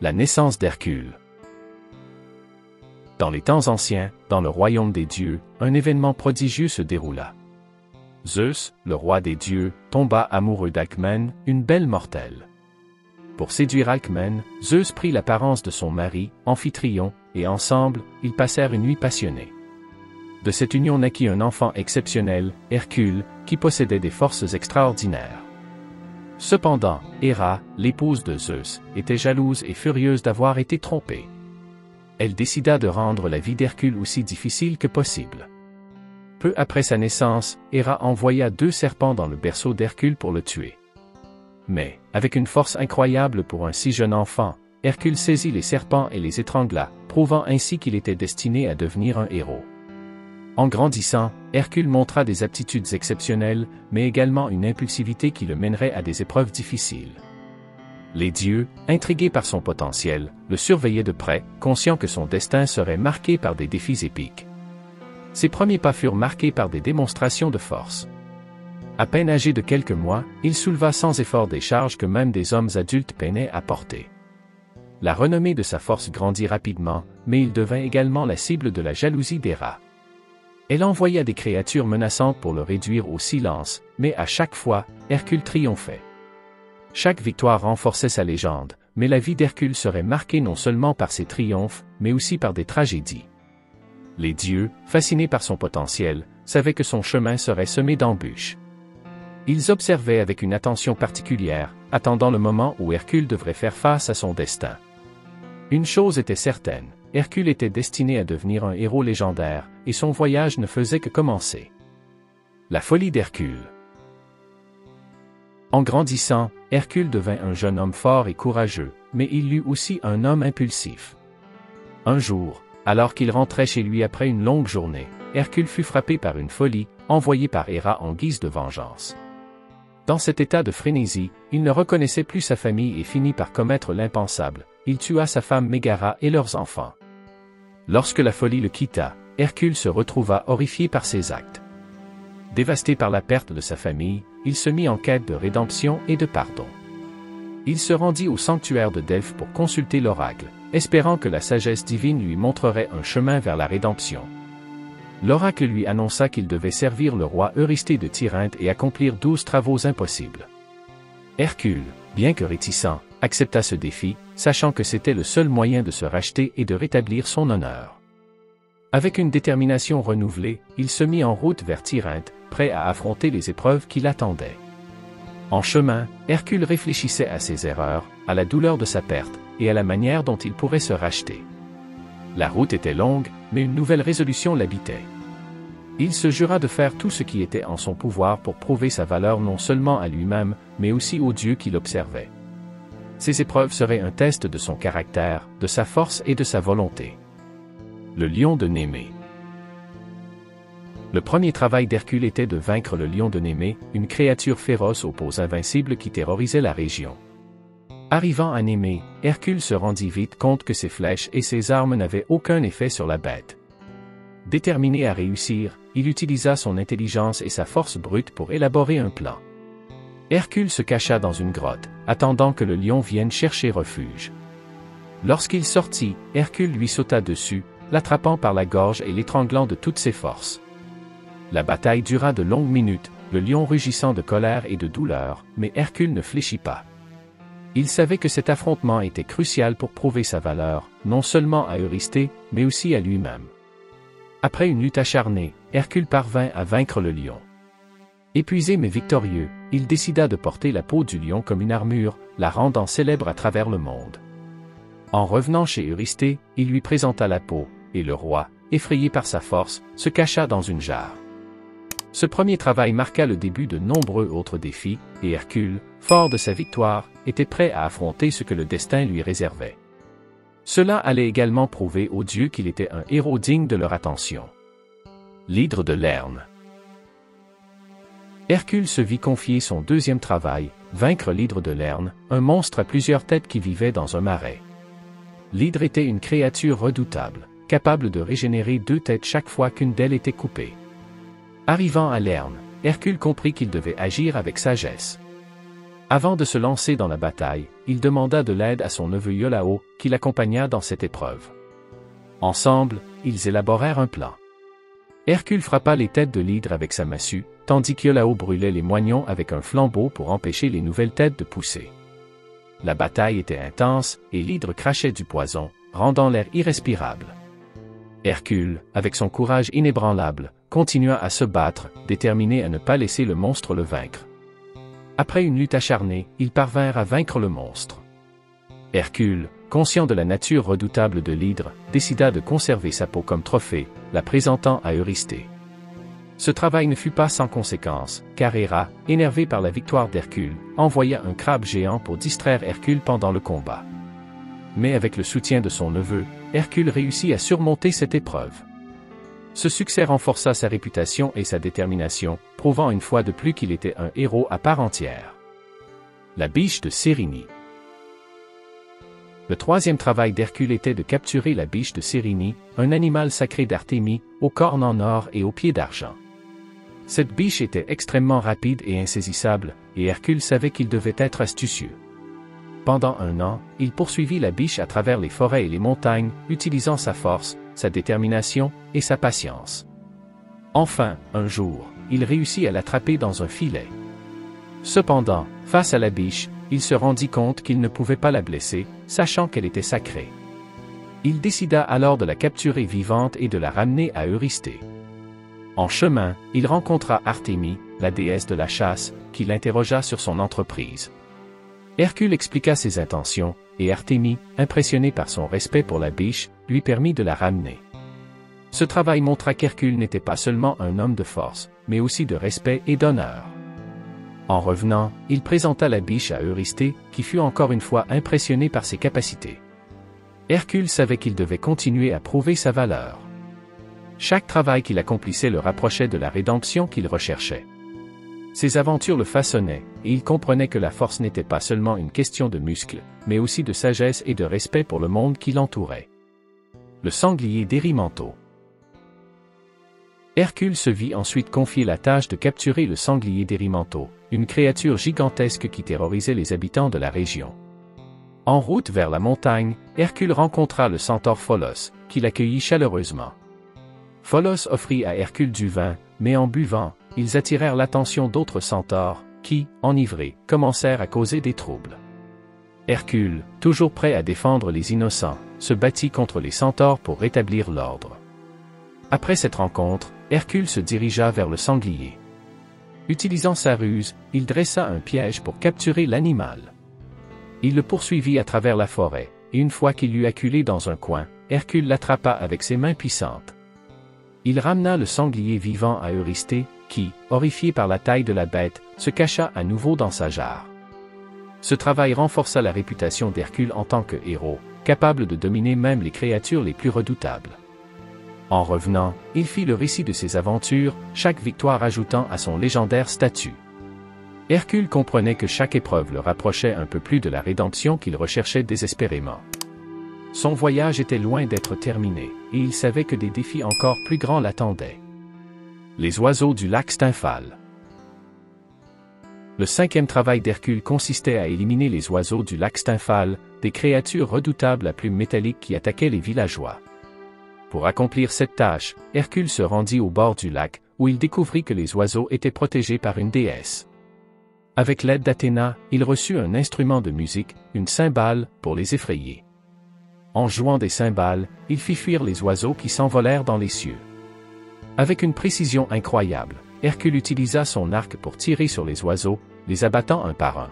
La naissance d'Hercule. Dans les temps anciens, dans le royaume des dieux, un événement prodigieux se déroula. Zeus, le roi des dieux, tomba amoureux d'Alcmène, une belle mortelle. Pour séduire Alcmène, Zeus prit l'apparence de son mari, Amphitryon, et ensemble, ils passèrent une nuit passionnée. De cette union naquit un enfant exceptionnel, Hercule, qui possédait des forces extraordinaires. Cependant, Héra, l'épouse de Zeus, était jalouse et furieuse d'avoir été trompée. Elle décida de rendre la vie d'Hercule aussi difficile que possible. Peu après sa naissance, Héra envoya 2 serpents dans le berceau d'Hercule pour le tuer. Mais, avec une force incroyable pour un si jeune enfant, Hercule saisit les serpents et les étrangla, prouvant ainsi qu'il était destiné à devenir un héros. En grandissant, Hercule montra des aptitudes exceptionnelles, mais également une impulsivité qui le mènerait à des épreuves difficiles. Les dieux, intrigués par son potentiel, le surveillaient de près, conscients que son destin serait marqué par des défis épiques. Ses premiers pas furent marqués par des démonstrations de force. À peine âgé de quelques mois, il souleva sans effort des charges que même des hommes adultes peinaient à porter. La renommée de sa force grandit rapidement, mais il devint également la cible de la jalousie d'Héra. Elle envoya des créatures menaçantes pour le réduire au silence, mais à chaque fois, Hercule triomphait. Chaque victoire renforçait sa légende, mais la vie d'Hercule serait marquée non seulement par ses triomphes, mais aussi par des tragédies. Les dieux, fascinés par son potentiel, savaient que son chemin serait semé d'embûches. Ils observaient avec une attention particulière, attendant le moment où Hercule devrait faire face à son destin. Une chose était certaine. Hercule était destiné à devenir un héros légendaire, et son voyage ne faisait que commencer. La folie d'Hercule. En grandissant, Hercule devint un jeune homme fort et courageux, mais il eut aussi un homme impulsif. Un jour, alors qu'il rentrait chez lui après une longue journée, Hercule fut frappé par une folie, envoyée par Héra en guise de vengeance. Dans cet état de frénésie, il ne reconnaissait plus sa famille et finit par commettre l'impensable. Il tua sa femme Mégara et leurs enfants. Lorsque la folie le quitta, Hercule se retrouva horrifié par ses actes. Dévasté par la perte de sa famille, il se mit en quête de rédemption et de pardon. Il se rendit au sanctuaire de Delphes pour consulter l'oracle, espérant que la sagesse divine lui montrerait un chemin vers la rédemption. L'oracle lui annonça qu'il devait servir le roi Eurysthée de Tyrinthe et accomplir 12 travaux impossibles. Hercule, bien que réticent, accepta ce défi, sachant que c'était le seul moyen de se racheter et de rétablir son honneur. Avec une détermination renouvelée, il se mit en route vers Tyrinthe, prêt à affronter les épreuves qui l'attendaient. En chemin, Hercule réfléchissait à ses erreurs, à la douleur de sa perte, et à la manière dont il pourrait se racheter. La route était longue, mais une nouvelle résolution l'habitait. Il se jura de faire tout ce qui était en son pouvoir pour prouver sa valeur non seulement à lui-même, mais aussi aux dieux qui l'observaient. Ces épreuves seraient un test de son caractère, de sa force et de sa volonté. Le lion de Némée. Le premier travail d'Hercule était de vaincre le lion de Némée, une créature féroce aux peaux invincibles qui terrorisait la région. Arrivant à Némée, Hercule se rendit vite compte que ses flèches et ses armes n'avaient aucun effet sur la bête. Déterminé à réussir, il utilisa son intelligence et sa force brute pour élaborer un plan. Hercule se cacha dans une grotte, attendant que le lion vienne chercher refuge. Lorsqu'il sortit, Hercule lui sauta dessus, l'attrapant par la gorge et l'étranglant de toutes ses forces. La bataille dura de longues minutes, le lion rugissant de colère et de douleur, mais Hercule ne fléchit pas. Il savait que cet affrontement était crucial pour prouver sa valeur, non seulement à Eurysthée, mais aussi à lui-même. Après une lutte acharnée, Hercule parvint à vaincre le lion. Épuisé mais victorieux, il décida de porter la peau du lion comme une armure, la rendant célèbre à travers le monde. En revenant chez Eurysthée, il lui présenta la peau, et le roi, effrayé par sa force, se cacha dans une jarre. Ce premier travail marqua le début de nombreux autres défis, et Hercule, fort de sa victoire, était prêt à affronter ce que le destin lui réservait. Cela allait également prouver aux dieux qu'il était un héros digne de leur attention. L'hydre de Lerne. Hercule se vit confier son deuxième travail, vaincre l'hydre de Lerne, un monstre à plusieurs têtes qui vivait dans un marais. L'hydre était une créature redoutable, capable de régénérer 2 têtes chaque fois qu'une d'elles était coupée. Arrivant à Lerne, Hercule comprit qu'il devait agir avec sagesse. Avant de se lancer dans la bataille, il demanda de l'aide à son neveu Iolao, qui l'accompagna dans cette épreuve. Ensemble, ils élaborèrent un plan. Hercule frappa les têtes de l'hydre avec sa massue, tandis qu'Iolao brûlait les moignons avec un flambeau pour empêcher les nouvelles têtes de pousser. La bataille était intense, et l'hydre crachait du poison, rendant l'air irrespirable. Hercule, avec son courage inébranlable, continua à se battre, déterminé à ne pas laisser le monstre le vaincre. Après une lutte acharnée, ils parvinrent à vaincre le monstre. Hercule, conscient de la nature redoutable de l'hydre, décida de conserver sa peau comme trophée, la présentant à Eurysthée. Ce travail ne fut pas sans conséquence, car Héra, énervé par la victoire d'Hercule, envoya un crabe géant pour distraire Hercule pendant le combat. Mais avec le soutien de son neveu, Hercule réussit à surmonter cette épreuve. Ce succès renforça sa réputation et sa détermination, prouvant une fois de plus qu'il était un héros à part entière. La biche de Cérynie. Le troisième travail d'Hercule était de capturer la biche de Cérynie, un animal sacré d'Artémis, aux cornes en or et aux pieds d'argent. Cette biche était extrêmement rapide et insaisissable, et Hercule savait qu'il devait être astucieux. Pendant 1 an, il poursuivit la biche à travers les forêts et les montagnes, utilisant sa force, sa détermination et sa patience. Enfin, un jour, il réussit à l'attraper dans un filet. Cependant, face à la biche, il se rendit compte qu'il ne pouvait pas la blesser, sachant qu'elle était sacrée. Il décida alors de la capturer vivante et de la ramener à Eurysthée. En chemin, il rencontra Artémis, la déesse de la chasse, qui l'interrogea sur son entreprise. Hercule expliqua ses intentions, et Artémis, impressionné par son respect pour la biche, lui permit de la ramener. Ce travail montra qu'Hercule n'était pas seulement un homme de force, mais aussi de respect et d'honneur. En revenant, il présenta la biche à Eurysthée, qui fut encore une fois impressionné par ses capacités. Hercule savait qu'il devait continuer à prouver sa valeur. Chaque travail qu'il accomplissait le rapprochait de la rédemption qu'il recherchait. Ses aventures le façonnaient, et il comprenait que la force n'était pas seulement une question de muscles, mais aussi de sagesse et de respect pour le monde qui l'entourait. Le sanglier d'Érymanthos. Hercule se vit ensuite confier la tâche de capturer le sanglier d'Érymanthos, une créature gigantesque qui terrorisait les habitants de la région. En route vers la montagne, Hercule rencontra le centaure Pholos, qui l'accueillit chaleureusement. Pholos offrit à Hercule du vin, mais en buvant, ils attirèrent l'attention d'autres centaures, qui, enivrés, commencèrent à causer des troubles. Hercule, toujours prêt à défendre les innocents, se battit contre les centaures pour rétablir l'ordre. Après cette rencontre, Hercule se dirigea vers le sanglier. Utilisant sa ruse, il dressa un piège pour capturer l'animal. Il le poursuivit à travers la forêt, et une fois qu'il l'eut acculé dans un coin, Hercule l'attrapa avec ses mains puissantes. Il ramena le sanglier vivant à Eurysthée, qui, horrifié par la taille de la bête, se cacha à nouveau dans sa jarre. Ce travail renforça la réputation d'Hercule en tant que héros, capable de dominer même les créatures les plus redoutables. En revenant, il fit le récit de ses aventures, chaque victoire ajoutant à son légendaire statut. Hercule comprenait que chaque épreuve le rapprochait un peu plus de la rédemption qu'il recherchait désespérément. Son voyage était loin d'être terminé, et il savait que des défis encore plus grands l'attendaient. Les oiseaux du lac Stymphale. Le 5e travail d'Hercule consistait à éliminer les oiseaux du lac Stymphale, des créatures redoutables à plumes métalliques qui attaquaient les villageois. Pour accomplir cette tâche, Hercule se rendit au bord du lac, où il découvrit que les oiseaux étaient protégés par une déesse. Avec l'aide d'Athéna, il reçut un instrument de musique, une cymbale, pour les effrayer. En jouant des cymbales, il fit fuir les oiseaux qui s'envolèrent dans les cieux. Avec une précision incroyable, Hercule utilisa son arc pour tirer sur les oiseaux, les abattant un par un.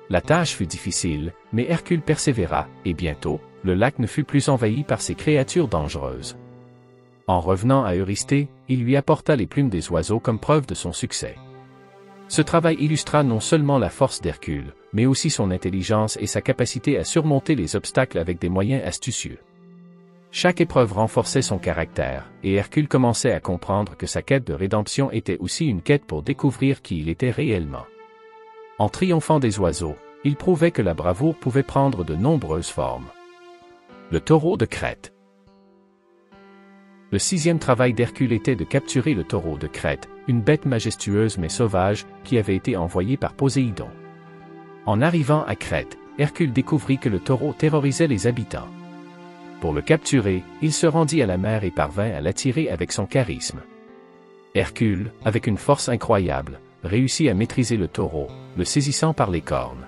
La tâche fut difficile, mais Hercule persévéra, et bientôt, le lac ne fut plus envahi par ces créatures dangereuses. En revenant à Eurysthée, il lui apporta les plumes des oiseaux comme preuve de son succès. Ce travail illustra non seulement la force d'Hercule, mais aussi son intelligence et sa capacité à surmonter les obstacles avec des moyens astucieux. Chaque épreuve renforçait son caractère, et Hercule commençait à comprendre que sa quête de rédemption était aussi une quête pour découvrir qui il était réellement. En triomphant des oiseaux, il prouvait que la bravoure pouvait prendre de nombreuses formes. Le taureau de Crète. Le 6e travail d'Hercule était de capturer le taureau de Crète, une bête majestueuse mais sauvage, qui avait été envoyée par Poséidon. En arrivant à Crète, Hercule découvrit que le taureau terrorisait les habitants. Pour le capturer, il se rendit à la mer et parvint à l'attirer avec son charisme. Hercule, avec une force incroyable, réussit à maîtriser le taureau, le saisissant par les cornes.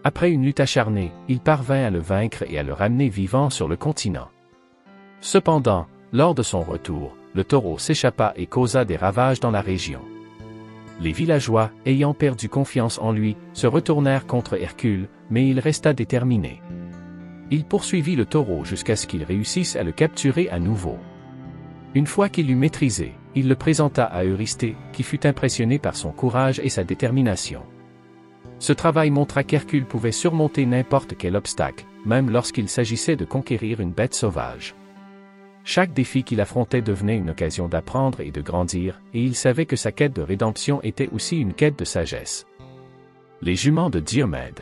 Après une lutte acharnée, il parvint à le vaincre et à le ramener vivant sur le continent. Cependant, lors de son retour, le taureau s'échappa et causa des ravages dans la région. Les villageois, ayant perdu confiance en lui, se retournèrent contre Hercule, mais il resta déterminé. Il poursuivit le taureau jusqu'à ce qu'il réussisse à le capturer à nouveau. Une fois qu'il l'eut maîtrisé, il le présenta à Eurysthée, qui fut impressionné par son courage et sa détermination. Ce travail montra qu'Hercule pouvait surmonter n'importe quel obstacle, même lorsqu'il s'agissait de conquérir une bête sauvage. Chaque défi qu'il affrontait devenait une occasion d'apprendre et de grandir, et il savait que sa quête de rédemption était aussi une quête de sagesse. Les juments de Diomède.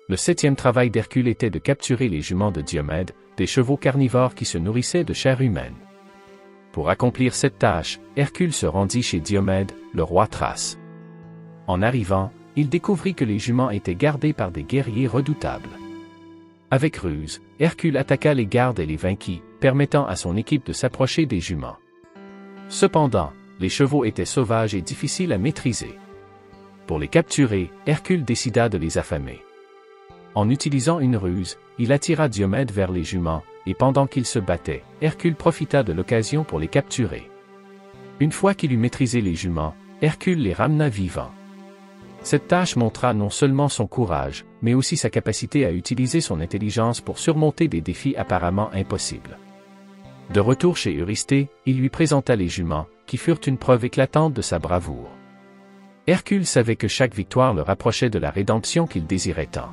Le 7e travail d'Hercule était de capturer les juments de Diomède, des chevaux carnivores qui se nourrissaient de chair humaine. Pour accomplir cette tâche, Hercule se rendit chez Diomède, le roi Thrace. En arrivant, il découvrit que les juments étaient gardés par des guerriers redoutables. Avec ruse, Hercule attaqua les gardes et les vainquit, permettant à son équipe de s'approcher des juments. Cependant, les chevaux étaient sauvages et difficiles à maîtriser. Pour les capturer, Hercule décida de les affamer. En utilisant une ruse, il attira Diomède vers les juments, et pendant qu'ils se battaient, Hercule profita de l'occasion pour les capturer. Une fois qu'il eut maîtrisé les juments, Hercule les ramena vivants. Cette tâche montra non seulement son courage, mais aussi sa capacité à utiliser son intelligence pour surmonter des défis apparemment impossibles. De retour chez Eurysthée, il lui présenta les juments, qui furent une preuve éclatante de sa bravoure. Hercule savait que chaque victoire le rapprochait de la rédemption qu'il désirait tant.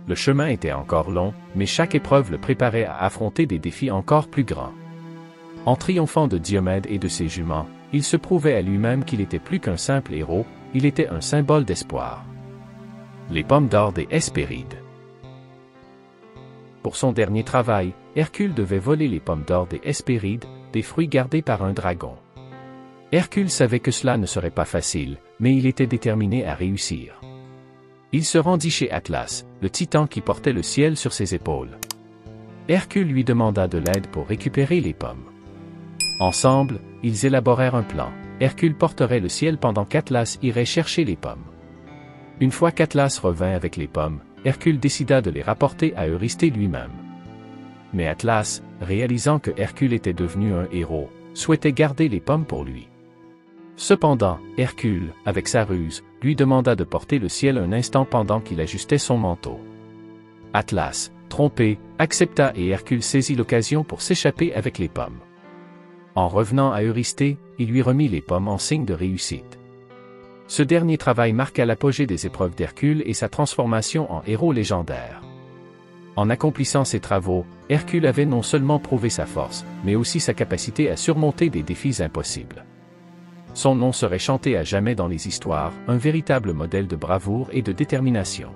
Le chemin était encore long, mais chaque épreuve le préparait à affronter des défis encore plus grands. En triomphant de Diomède et de ses juments, il se prouvait à lui-même qu'il était plus qu'un simple héros, il était un symbole d'espoir. Les pommes d'or des Hespérides. Pour son dernier travail, Hercule devait voler les pommes d'or des Hespérides, des fruits gardés par un dragon. Hercule savait que cela ne serait pas facile, mais il était déterminé à réussir. Il se rendit chez Atlas, le titan qui portait le ciel sur ses épaules. Hercule lui demanda de l'aide pour récupérer les pommes. Ensemble, ils élaborèrent un plan. Hercule porterait le ciel pendant qu'Atlas irait chercher les pommes. Une fois qu'Atlas revint avec les pommes, Hercule décida de les rapporter à Eurysthée lui-même. Mais Atlas, réalisant que Hercule était devenu un héros, souhaitait garder les pommes pour lui. Cependant, Hercule, avec sa ruse, lui demanda de porter le ciel un instant pendant qu'il ajustait son manteau. Atlas, trompé, accepta et Hercule saisit l'occasion pour s'échapper avec les pommes. En revenant à Eurysthée, il lui remit les pommes en signe de réussite. Ce dernier travail marqua l'apogée des épreuves d'Hercule et sa transformation en héros légendaire. En accomplissant ces travaux, Hercule avait non seulement prouvé sa force, mais aussi sa capacité à surmonter des défis impossibles. Son nom serait chanté à jamais dans les histoires, un véritable modèle de bravoure et de détermination.